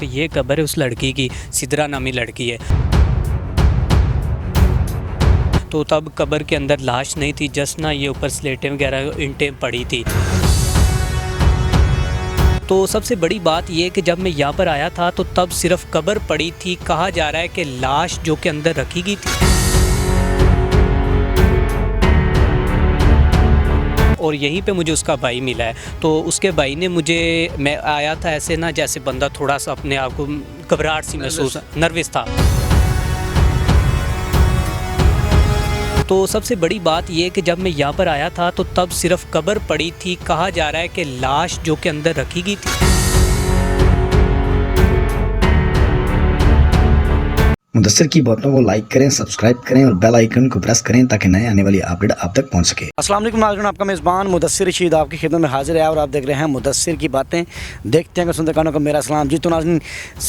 کہ یہ قبر ہے اس لڑکی کی، سدرا نامی لڑکی ہے۔ تو تب قبر کے اندر لاش نہیں تھی، جس نہ یہ اوپر سلیٹیں وغیرہ اینٹیں پڑی تھی۔ تو سب سے بڑی بات یہ کہ جب میں یہاں پر آیا تھا تو تب صرف قبر پڑی تھی، کہا جا رہا ہے کہ لاش جو کہ اندر رکھی گئی تھی اور یہیں پہ مجھے اس کا بھائی ملا ہے۔ تو اس کے بھائی نے میں آیا تھا ایسے نا جیسے بندہ تھوڑا سا اپنے آپ کو گھبراہٹ سی محسوس، نروس تھا۔ تو سب سے بڑی بات یہ کہ جب میں یہاں پر آیا تھا تو تب صرف قبر پڑی تھی، کہا جا رہا ہے کہ لاش جو کہ اندر رکھی گئی تھی۔ مدثر کی باتوں کو لائک کریں، سبسکرائب کریں اور بیل آئیکن کو پریس کریں تاکہ نئے آنے والی اپڈیٹ آپ تک پہنچ سکے۔ السلام علیکم ناظرین، آپ کا میزبان مدثر رشید آپ کی خدمت میں حاضر ہے اور آپ دیکھ رہے ہیں مدثر کی باتیں، دیکھتے ہیں کہ سنتے کانوں کو میرا سلام۔ جی تو ناظرین،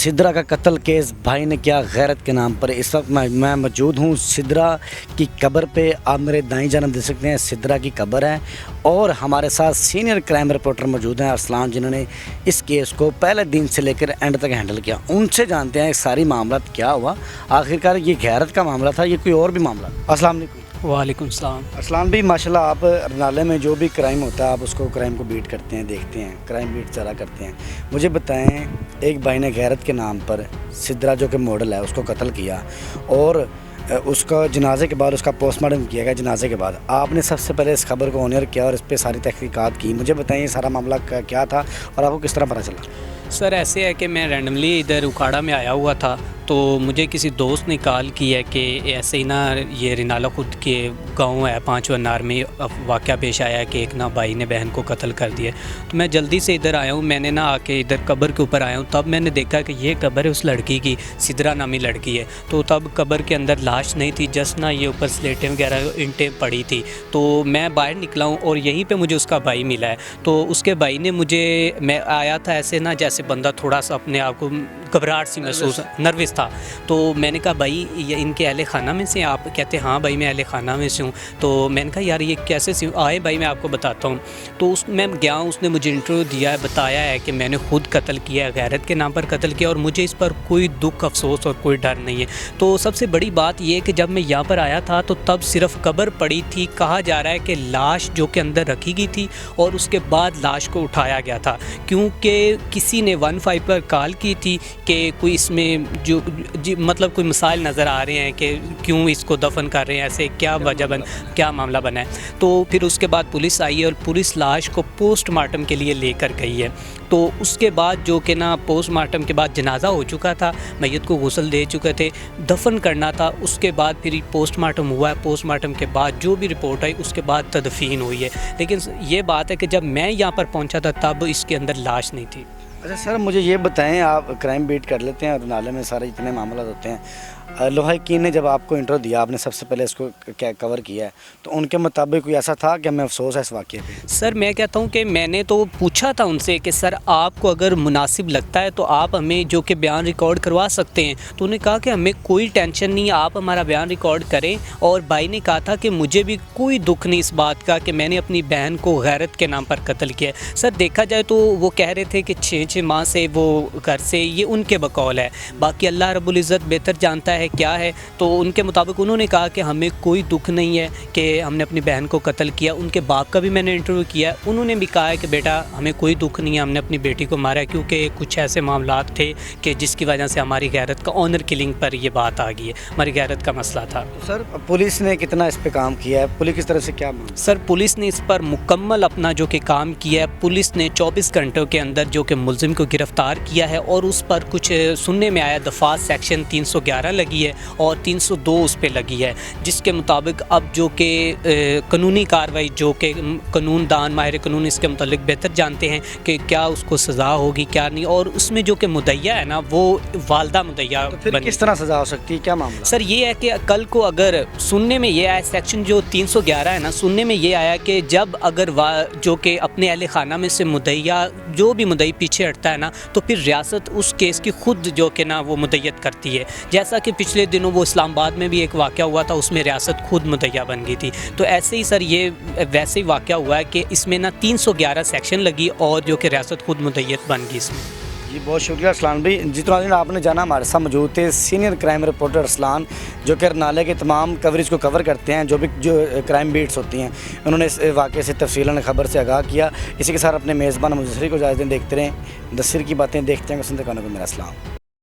سدرا کا قتل کیس بھائی نے کیا غیرت کے نام پر، اس وقت میں موجود ہوں سدرا کی قبر پہ۔ آپ میرے دائیں جانب دیکھ سکتے ہیں سدرا کی قبر ہے اور ہمارے ساتھ سینئر کرائم رپورٹر موجود ہیں ارسلان، جنہوں نے اس کیس کو پہلے دن سے لے کر اینڈ تک ہینڈل کیا۔ ان سے جانتے ہیں ساری معاملات کیا ہوا، آخرکار یہ غیرت کا معاملہ تھا، یہ کوئی اور بھی معاملہ؟ السلام علیکم۔ وعلیکم السلام۔ ارسلان بھی ماشاءاللہ آپ رنالے میں جو بھی کرائم ہوتا ہے آپ اس کو کرائم کو بیٹ کرتے ہیں، دیکھتے ہیں، کرائم بیٹ زیادہ کرتے ہیں۔ مجھے بتائیں، ایک بھائی نے غیرت کے نام پر سدرا جو کہ ماڈل ہے اس کو قتل کیا اور اس کا جنازے کے بعد اس کا پوسٹ مارٹم کیا گیا۔ جنازے کے بعد آپ نے سب سے پہلے اس خبر کو آنر کیا اور اس پہ ساری تحقیقات کی۔ مجھے بتائیں یہ سارا معاملہ کیا تھا اور آپ کو کس طرح پتہ چلا؟ سر ایسے ہے کہ میں رینڈملی ادھر اکھاڑا میں آیا ہوا تھا تو مجھے کسی دوست نے کال کی ہے کہ ایسے ہی نا یہ رنالا خود کے گاؤں ہے 5 ونار میں واقعہ پیش آیا ہے کہ ایک نا بھائی نے بہن کو قتل کر دیا۔ تو میں جلدی سے ادھر آیا ہوں، میں نے نا آ کے ادھر قبر کے اوپر آیا ہوں، تب میں نے دیکھا کہ یہ قبر ہے اس لڑکی کی، سدرا نامی لڑکی ہے۔ تو تب قبر کے اندر لاش نہیں تھی، جس نہ یہ اوپر سلیٹیں وغیرہ اینٹیں پڑی تھی۔ تو میں باہر نکلا ہوں اور یہیں پہ مجھے اس کا بھائی ملا ہے۔ تو اس کے بھائی نے میں آیا تھا ایسے نا جیسے بندہ تھوڑا سا اپنے آپ کو گھبراہٹ سی محسوس، نروس تھا۔ تو میں نے کہا بھائی یہ ان کے اہل خانہ میں سے؟ آپ کہتے ہاں بھائی میں اہل خانہ میں سے ہوں۔ تو میں نے کہا یار یہ کیسے سے آئے بھائی، میں آپ کو بتاتا ہوں۔ تو میں گیا ہوں، اس نے مجھے انٹرویو دیا ہے، بتایا ہے کہ میں نے خود قتل کیا ہے، غیرت کے نام پر قتل کیا اور مجھے اس پر کوئی دکھ، افسوس اور کوئی ڈر نہیں ہے۔ تو سب سے بڑی بات یہ کہ جب میں یہاں پر آیا تھا تو تب صرف قبر پڑی تھی، کہا جا رہا ہے کہ لاش جو کہ اندر رکھی گئی تھی اور اس کے بعد لاش کو اٹھایا گیا تھا، کیونکہ کسی نے 15 پر کال کی تھی کہ کوئی اس میں مطلب کوئی مسائل نظر آ رہے ہیں کہ کیوں اس کو دفن کر رہے ہیں، ایسے کیا وجہ کیا معاملہ بنا ہے۔ تو پھر اس کے بعد پولیس آئی ہے اور پولیس لاش کو پوسٹ مارٹم کے لیے لے کر گئی ہے۔ تو اس کے بعد جو کہ نا پوسٹ مارٹم کے بعد جنازہ ہو چکا تھا، میت کو غسل دے چکے تھے، دفن کرنا تھا، اس کے بعد پھر پوسٹ مارٹم ہوا ہے۔ پوسٹ مارٹم کے بعد جو بھی رپورٹ آئی اس کے بعد تدفین ہوئی ہے۔ لیکن یہ بات ہے کہ جب میں یہاں پر پہنچا تھا تب اس کے اندر لاش نہیں تھی۔ اچھا سر، مجھے یہ بتائیں، آپ کرائم بیٹ کر لیتے ہیں اور رنالے میں سارے اتنے معاملات ہوتے ہیں، لوہائقین نے جب آپ کو انٹرو دیا، آپ نے سب سے پہلے اس کو کور کیا ہے، تو ان کے مطابق کوئی ایسا تھا کہ ہمیں افسوس ہے اس واقعے پہ؟ سر میں کہتا ہوں کہ میں نے تو پوچھا تھا ان سے کہ سر آپ کو اگر مناسب لگتا ہے تو آپ ہمیں جو کہ بیان ریکارڈ کروا سکتے ہیں۔ تو انہوں نے کہا کہ ہمیں کوئی ٹینشن نہیں، آپ ہمارا بیان ریکارڈ کریں۔ اور بھائی نے کہا تھا کہ مجھے بھی کوئی دکھ نہیں اس بات کا کہ میں نے اپنی بہن کو غیرت کے نام پر قتل کیا ہے۔ سر دیکھا جائے تو وہ کہہ رہے تھے کہ 6 ماہ سے وہ گھر سے، یہ ان کے بقول ہے، باقی اللہ رب العزت بہتر جانتا ہے کیا ہے۔ تو ان کے مطابق انہوں نے کہا کہ ہمیں کوئی دکھ نہیں ہے کہ ہم نے اپنی بہن کو قتل کیا۔ ان کے باپ کا بھی میں نے انٹرویو کیا، انہوں نے بھی کہا ہے کہ بیٹا ہمیں کوئی دکھ نہیں ہے، ہم نے اپنی بیٹی کو مارا ہے کیونکہ کچھ ایسے معاملات تھے کہ جس کی وجہ سے ہماری غیرت کا آنر کلنگ پر یہ بات آ گئی ہے، ہماری غیرت کا مسئلہ تھا۔ سر پولیس نے کتنا اس پہ کام کیا ہے؟ پولیس کی طرف سے کیا مانگ؟ سر پولیس نے اس پر مکمل اپنا جو کہ کام کیا ہے۔ پولیس نے 24 گھنٹوں کے اندر جو کہ ملزم کو گرفتار کیا ہے اور اس پر کچھ سننے میں آیا دفعات سیکشن 311 لگی ہے اور 302 اس پہ لگی ہے، جس کے مطابق اب جو کہ قانونی کارروائی جو کہ قانون دان، ماہر قانون اس کے متعلق بہتر جانتے ہیں کہ کیا اس کو سزا ہوگی کیا نہیں۔ اور اس میں جو کہ مدعیہ ہے نا وہ والدہ مدعیہ پھر کس طرح سزا ہو سکتی ہے، کیا معاملہ؟ سر یہ ہے کہ کل کو اگر سننے میں یہ آیا، سیکشن جو 311 ہے نا، سننے میں یہ آیا کہ جب اگر جو کہ اپنے اہل خانہ میں سے مدعیہ جو بھی مدعی پیچھے ہٹتا ہے نا تو پھر ریاست اس کیس کی خود جو کہ نا وہ مدعیت کرتی ہے، جیسا کہ پچھلے دنوں وہ اسلام آباد میں بھی ایک واقعہ ہوا تھا، اس میں ریاست خود مدعیہ بن گئی تھی۔ تو ایسے ہی سر یہ ویسے ہی واقعہ ہوا ہے کہ اس میں نا 311 سیکشن لگی اور جو کہ ریاست خود مدعیت بن گئی اس میں۔ جی بہت شکریہ ارسلان بھائی. جی تو ناظرین آپ نے جانا ہمارے ساتھ موجود تھے سینئر کرائم رپورٹر ارسلان, جو کہ رنالے کے تمام کوریج کو کور کرتے ہیں, جو کرائم بیٹس ہوتی ہیں. انہوں نے اس واقعے سے تفصیلاً خبر سے آگاہ کیا. اسی کے ساتھ اپنے میزبان مدثر کو اجازت دیں. دیکھتے رہیں مدثر کی باتیں, دیکھتے ہیں سنتے کانوں کو میرا سلام.